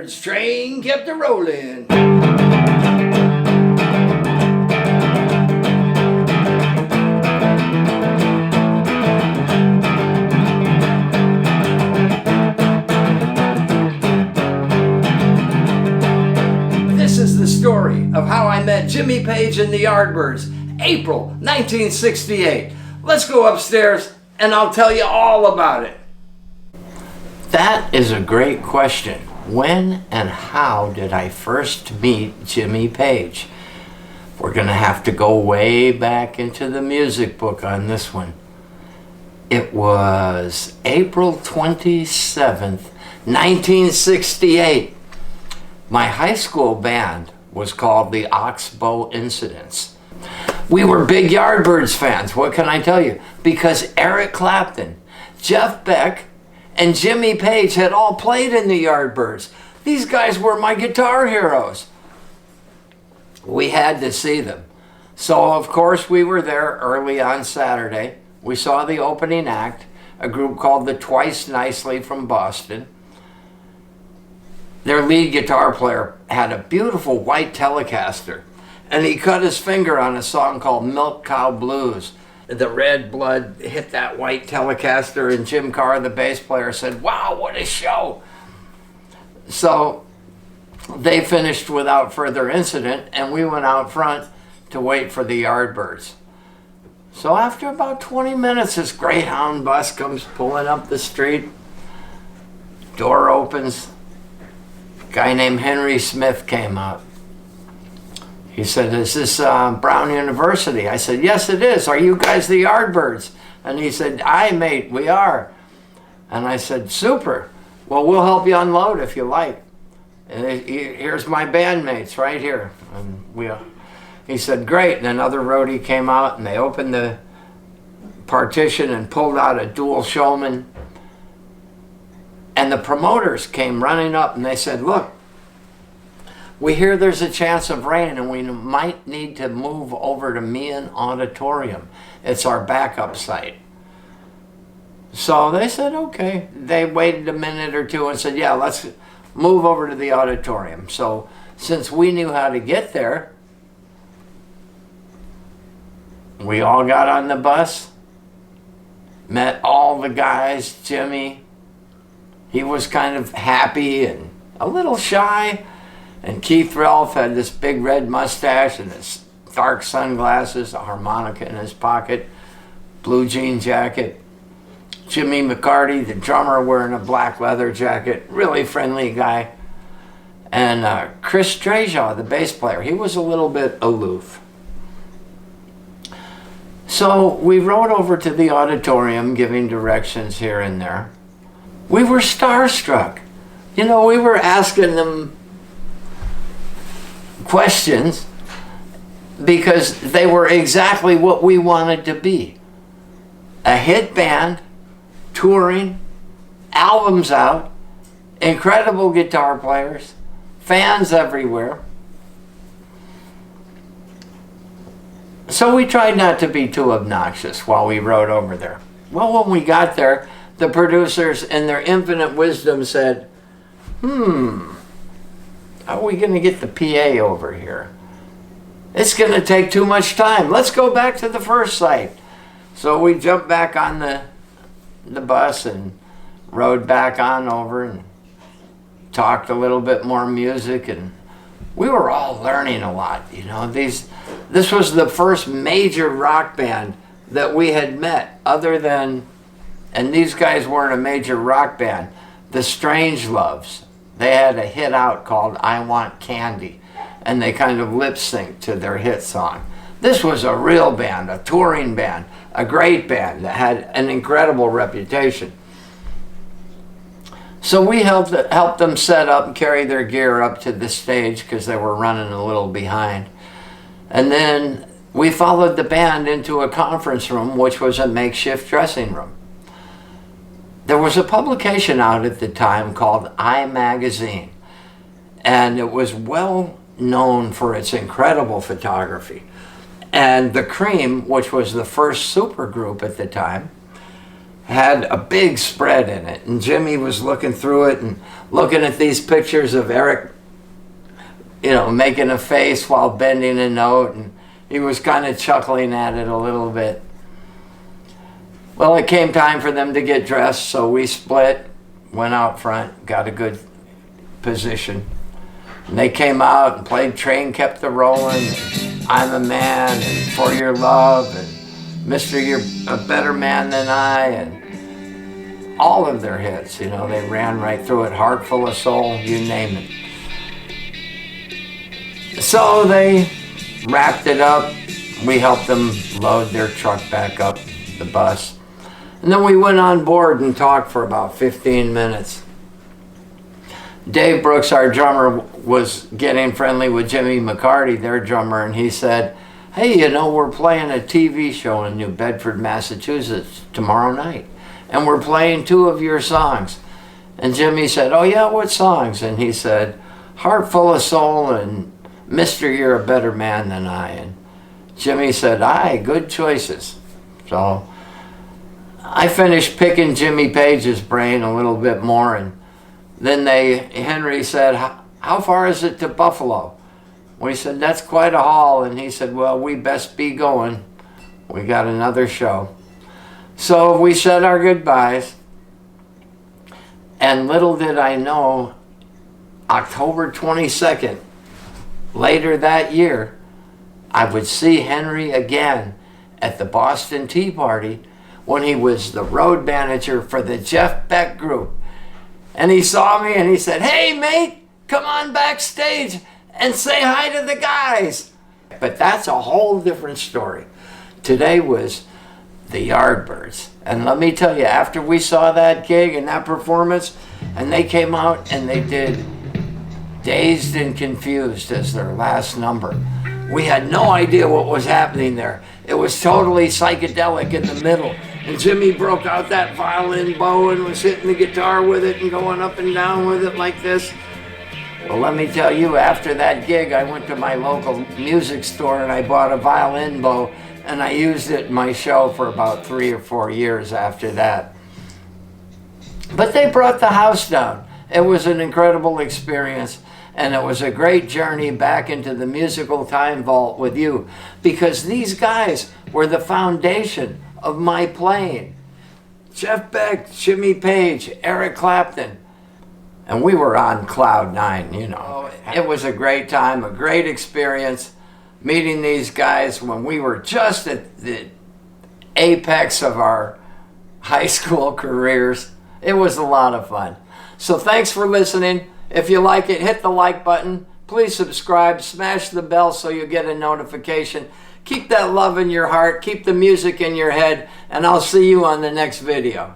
Yardbirds train kept a rolling. This is the story of how I met Jimmy Page and the Yardbirds, April 1968. Let's go upstairs and I'll tell you all about it. That is a great question. When and how did I first meet Jimmy Page? We're going to have to go way back into the music book on this one. It was April 27th, 1968. My high school band was called the Oxbow Incidents. We were big Yardbirds fans, what can I tell you? Because Eric Clapton, Jeff Beck, and Jimmy Page had all played in the Yardbirds. These guys were my guitar heroes. We had to see them. So of course we were there early on Saturday. We saw the opening act, a group called the Twice Nicely from Boston. Their lead guitar player had a beautiful white Telecaster, and he cut his finger on a song called Milk Cow Blues. The red blood hit that white Telecaster, and Jim Car, the bass player, said, "Wow, what a show." So they finished without further incident, and we went out front to wait for the Yardbirds. So after about 20 minutes, this Greyhound bus comes pulling up the street. Door opens. A guy named Henry Smith came out. He said, "Is this Brown University?" I said, "Yes, it is. Are you guys the Yardbirds?" And he said, "Aye, mate, we are." And I said, "Super. Well, we'll help you unload if you like. And here's my bandmates right here." And he said, "Great." And another roadie came out, and they opened the partition and pulled out a dual showman. And the promoters came running up, and they said, "Look, we hear there's a chance of rain, and we might need to move over to Meehan Auditorium. It's our backup site." So they said, okay. They waited a minute or two and said, "Yeah, let's move over to the auditorium." So since we knew how to get there, we all got on the bus, met all the guys. Jimmy, he was kind of happy and a little shy. And Keith Relf had this big red mustache and his dark sunglasses, a harmonica in his pocket, blue jean jacket. Jimmy McCarty, the drummer, wearing a black leather jacket, really friendly guy. And Chris Dreja, the bass player, he was a little bit aloof. So we rode over to the auditorium, giving directions here and there. We were starstruck. You know, we were asking them questions because they were exactly what we wanted to be. A hit band, touring, albums out, incredible guitar players, fans everywhere. So we tried not to be too obnoxious while we rode over there. Well, when we got there, the producers in their infinite wisdom said, how are we going to get the PA over here? It's going to take too much time. Let's go back to the first site. So we jumped back on the bus and rode back on over and talked a little bit more music, and we were all learning a lot. You know, this was the first major rock band that we had met, other than, and these guys weren't a major rock band, the Strangeloves. They had a hit out called "I Want Candy," and they kind of lip synced to their hit song. This was a real band, a touring band, a great band that had an incredible reputation. So we helped them set up and carry their gear up to the stage because they were running a little behind. And then we followed the band into a conference room, which was a makeshift dressing room. There was a publication out at the time called I Magazine, and it was well known for its incredible photography. And the Cream, which was the first supergroup at the time, had a big spread in it, and Jimmy was looking through it and looking at these pictures of Eric, you know, making a face while bending a note, and he was kind of chuckling at it a little bit. Well, it came time for them to get dressed, so we split, went out front, got a good position. And they came out and played Train Kept a Rollin', and I'm a Man, and For Your Love, and Mr. You're a Better Man Than I, and all of their hits, you know, they ran right through it. Heart Full of Soul, you name it. So they wrapped it up. We helped them load their truck back up, the bus. And then we went on board and talked for about 15 minutes. Dave Brooks, our drummer, was getting friendly with Jimmy McCarty, their drummer, and he said, hey, you know, we're playing a TV show in New Bedford, Massachusetts tomorrow night, and we're playing 2 of your songs. And Jimmy said, oh yeah, what songs? And he said, Heart Full of Soul and Mr. You're a Better Man Than I. And Jimmy said, aye, good choices. So I finished picking Jimmy Page's brain a little bit more, and then Henry said, how far is it to Buffalo? We said, that's quite a haul. And he said, well, we best be going. We got another show. So we said our goodbyes. And little did I know, October 22nd, later that year, I would see Henry again at the Boston Tea Party when he was the road manager for the Jeff Beck Group. And he saw me and he said, hey, mate, come on backstage and say hi to the guys. But that's a whole different story. Today was the Yardbirds. And let me tell you, after we saw that gig and that performance, and they came out and they did Dazed and Confused as their last number, we had no idea what was happening there. It was totally psychedelic in the middle. And Jimmy broke out that violin bow and was hitting the guitar with it and going up and down with it like this. Well, let me tell you, after that gig, I went to my local music store and I bought a violin bow, and I used it in my show for about 3 or 4 years after that. But they brought the house down. It was an incredible experience, and it was a great journey back into the musical time vault with you, because these guys were the foundation of my playing. Jeff Beck, Jimmy Page, Eric Clapton. And we were on cloud 9, you know. It was a great time, a great experience, meeting these guys when we were just at the apex of our high school careers. It was a lot of fun. So thanks for listening. If you like it, hit the like button. Please subscribe, smash the bell so you get a notification. Keep that love in your heart, keep the music in your head, and I'll see you on the next video.